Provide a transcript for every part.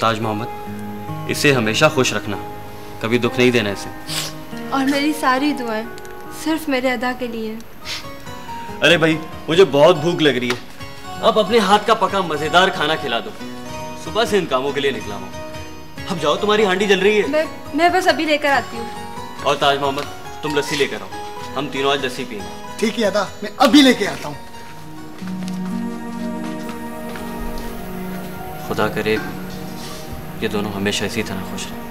ताज मोहम्मद, इसे हमेशा खुश रखना, कभी दुख नहीं देना इसे। और मेरी सारी दुआएं सिर्फ मेरे अदा के लिए। अरे भाई, मुझे बहुत भूख लग रही है, अब अपने हाथ का पका मजेदार खाना खिला दो। सुबह से इन कामों के लिए निकला हूँ। अब जाओ, तुम्हारी हांडी जल रही है। मैं बस अभी लेकर आती हूँ। और ताज मोहम्मद, तुम लस्सी लेकर आओ, हम तीनों आज लस्सी पिएंगे। ठीक है अदा, मैं अभी लेके आता हूँ। खुदा करे ये दोनों हमेशा इसी तरह खुश रहें।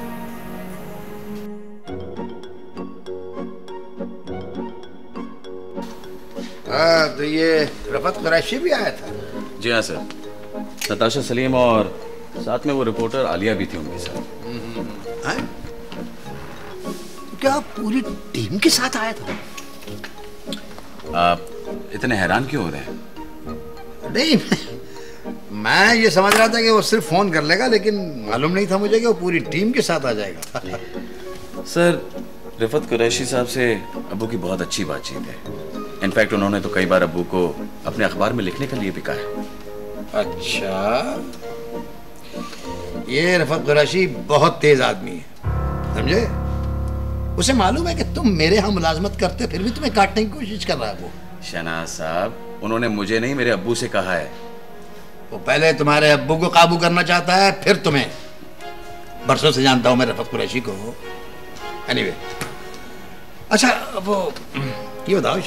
हाँ, तो ये रफत कुरैशी भी आया था? जी हाँ सर, नताशा सलीम और साथ में वो रिपोर्टर आलिया भी थी उनके साथ। क्या पूरी टीम के साथ आया था? आप इतने हैरान क्यों हो रहे हैं? नहीं, मैं ये समझ रहा था कि वो सिर्फ फोन कर लेगा, लेकिन मालूम नहीं था मुझे कि वो पूरी टीम के साथ आ जाएगा। सर, रिफत कुरैशी साहब से अब्बू की बहुत अच्छी बातचीत है। इनफैक्ट उन्होंने तो कई बार अब्बू को अपने अखबार में लिखने के लिए भी कहा है। अच्छा, ये रफत कुरैशी बहुत तेज आदमी है, समझे? उसे मालूम है कि तुम मेरे यहाँ मुलाजमत करते, फिर भी तुम्हें काटने की कोशिश कर रहा है वो। शहनाज साहब, उन्होंने मुझे नहीं, मेरे अब्बू से कहा है। वो पहले तुम्हारे अब्बू को काबू करना चाहता है, फिर तुम्हें। बरसों से जानता हूं मैं रफत कुरैशी को। एनीवे, अच्छा वो ये बताओ,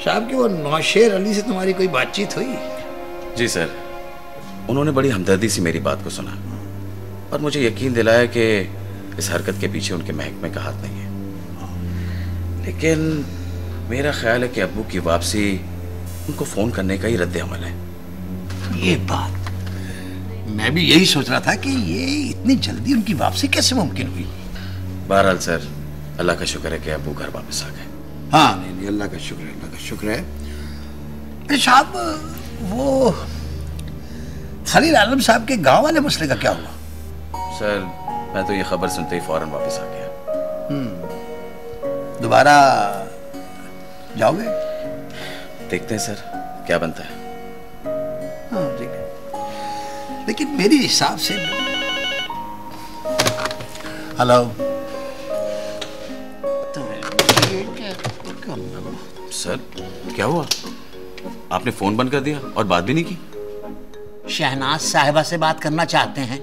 साहब की वो नौशेर अली से तुम्हारी कोई बातचीत हुई? जी सर, उन्होंने बड़ी हमदर्दी से मेरी बात को सुना और मुझे यकीन दिलाया कि इस हरकत के पीछे उनके महकमे का हाथ नहीं है। लेकिन मेरा ख्याल है कि अब्बू की वापसी उनको फोन करने का ही रद्द अमल है। ये बात मैं भी यही सोच रहा था कि ये इतनी जल्दी उनकी वापसी कैसे मुमकिन हुई। बहरहाल सर, अल्लाह का शुक्र है कि अब्बू घर वापस आ गए। हाँ, नहीं, अल्लाह का शुक्र है, अल्लाह का शुक्र है। अरे साहब, वो खलील आलम साहब के गांव वाले मसले का क्या हुआ? सर, मैं तो ये खबर सुनते ही फौरन वापस आ गया। दोबारा जाओगे? देखते हैं सर क्या बनता है। हाँ ठीक है, लेकिन मेरे हिसाब से। हेलो सर, क्या हुआ? आपने फोन बंद कर दिया और बात भी नहीं की। शहनाज साहिबा से बात करना चाहते हैं।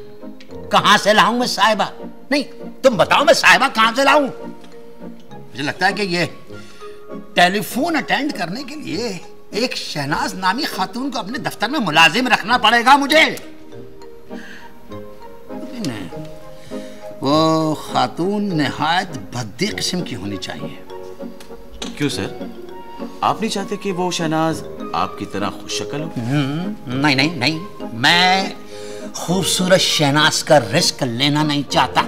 कहां से लाऊं मैं साहिबा? नहीं, तुम बताओ मैं साहिबा कहां से लाऊं? मुझे लगता है कि ये टेलीफोन अटेंड करने के लिए एक शहनाज नामी खातून को अपने दफ्तर में मुलाजिम रखना पड़ेगा मुझे। वो खातून निहायत भद्दी किस्म की होनी चाहिए। क्यों सर, आप नहीं चाहते कि वो शहनाज आपकी तरह खुशशक्ल हो? नहीं नहीं नहीं, मैं खूबसूरत शहनाज का रिस्क लेना नहीं चाहता।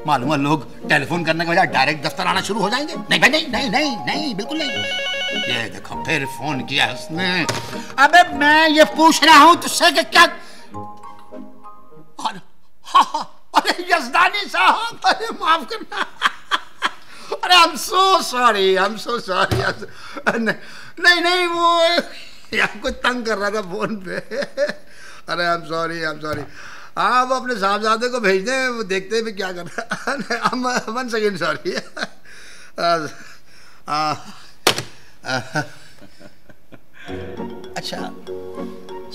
मालूम है लोग टेलीफोन करने के बजाय डायरेक्ट दफ्तर आना शुरू हो जाएंगे। नहीं भाई, नहीं नहीं नहीं नहीं, बिल्कुल नहीं। ये देखो फिर फोन किया उसने। अबे मैं ये पूछ रहा हूं तुझसे कि क्या। अरे यजदानी साहब, अरे माफ करना। अरे I am so sorry, I am so sorry. नहीं नहीं, वो आपको तंग कर रहा था फोन पे। अरे I am sorry, I am sorry. हाँ, वो अपने साहबजादे को भेज दें, वो देखते हैं भी क्या कर रहा है। 1 सेकेंड, सॉरी। अच्छा,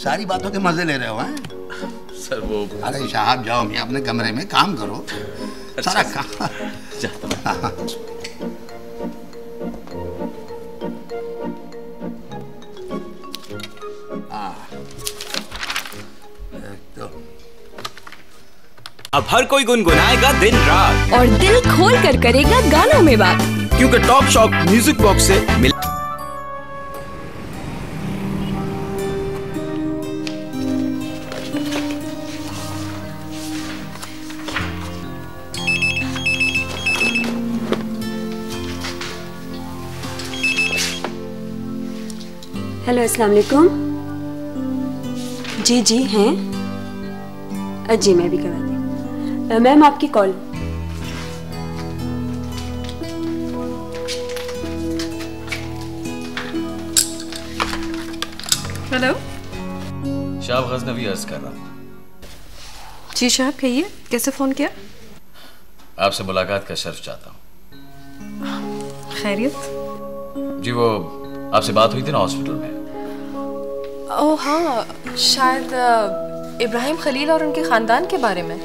सारी बातों के मजे ले रहे हो हैं? सर वो, अरे साहब जाओ, मैं अपने कमरे में काम करो। अच्छा, सारा काम जाता हूं। अब हर कोई गुनगुनाएगा दिन रात और दिल खोल कर करेगा गानों में बात, क्योंकि टॉप शॉप म्यूजिक बॉक्स से मिल। हेलो, अस्सलाम वालेकुम। जी जी हैं। जी मैं भी करवा दी। मैम आपकी कॉल। हेलो, शाह गजनवी अर्ज कर रहा हूँ। जी साहब, कहिए, कैसे फ़ोन किया? आपसे मुलाकात का शर्फ चाहता हूँ। खैरियत? जी वो आपसे बात हुई थी ना हॉस्पिटल में। ओह हाँ, शायद इब्राहिम खलील और उनके ख़ानदान के बारे में।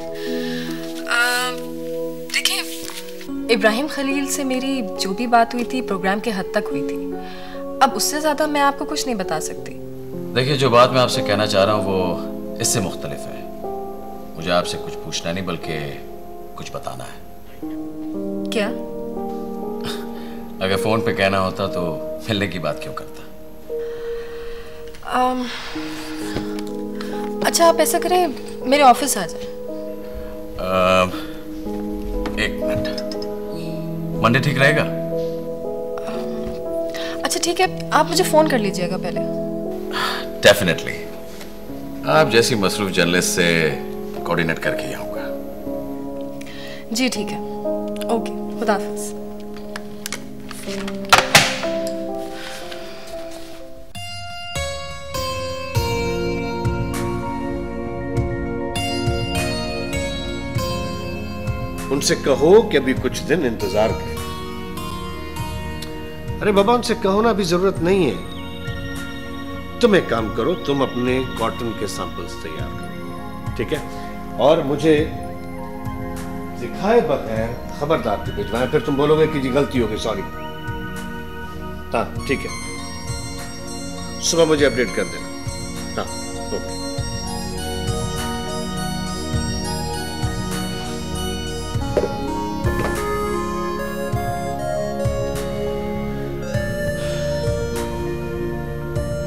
देखिए, इब्राहिम खलील से मेरी जो भी बात हुई थी प्रोग्राम के हद तक हुई थी। अब उससे ज़्यादा मैं आपको कुछ नहीं बता सकती। देखिए, जो बात मैं आपसे कहना चाह रहा हूँ वो इससे मुख्तलिफ है। मुझे आपसे कुछ पूछना नहीं बल्कि कुछ बताना है। क्या? अगर फोन पे कहना होता तो मिलने की बात क्यों करता? अच्छा, आप ऐसा करें, मेरे ऑफिस आ जाए। एक मिनट, मंडे ठीक रहेगा? अच्छा ठीक है, आप मुझे फ़ोन कर लीजिएगा पहले। डेफिनेटली, आप जैसी मसरूफ जर्नलिस्ट से कोऑर्डिनेट करके ही आऊंगा। जी ठीक है, ओके, खुदा हाफिज़। उनसे कहो कि अभी कुछ दिन इंतजार करें। अरे बाबा, उनसे कहो ना, अभी जरूरत नहीं है। तुम एक काम करो, तुम अपने कॉटन के सैंपल्स तैयार करो, ठीक है? और मुझे दिखाए बगैर खबरदार के भिजवाएं, फिर तुम बोलोगे कि जी गलती हो गई, सॉरी। हाँ ठीक है, सुबह मुझे अपडेट कर देना। हाँ ओके।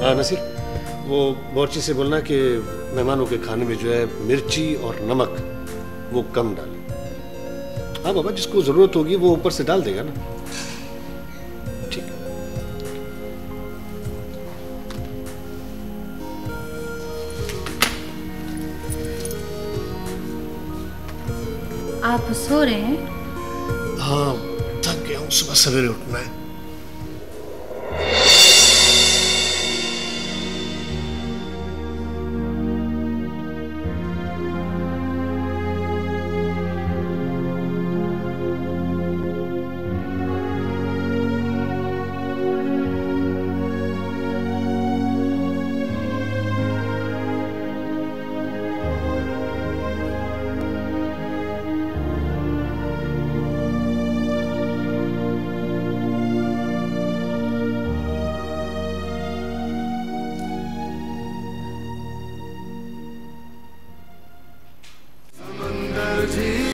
हाँ नसीर, वो बोर्ची से बोलना कि मेहमानों के खाने में जो है मिर्ची और नमक वो कम डालें। हाँ बाबा, जिसको जरूरत होगी वो ऊपर से डाल देगा ना। ठीक है। आप सो रहे हैं? हाँ, थक गया हूँ, सुबह सवेरे उठना है। जी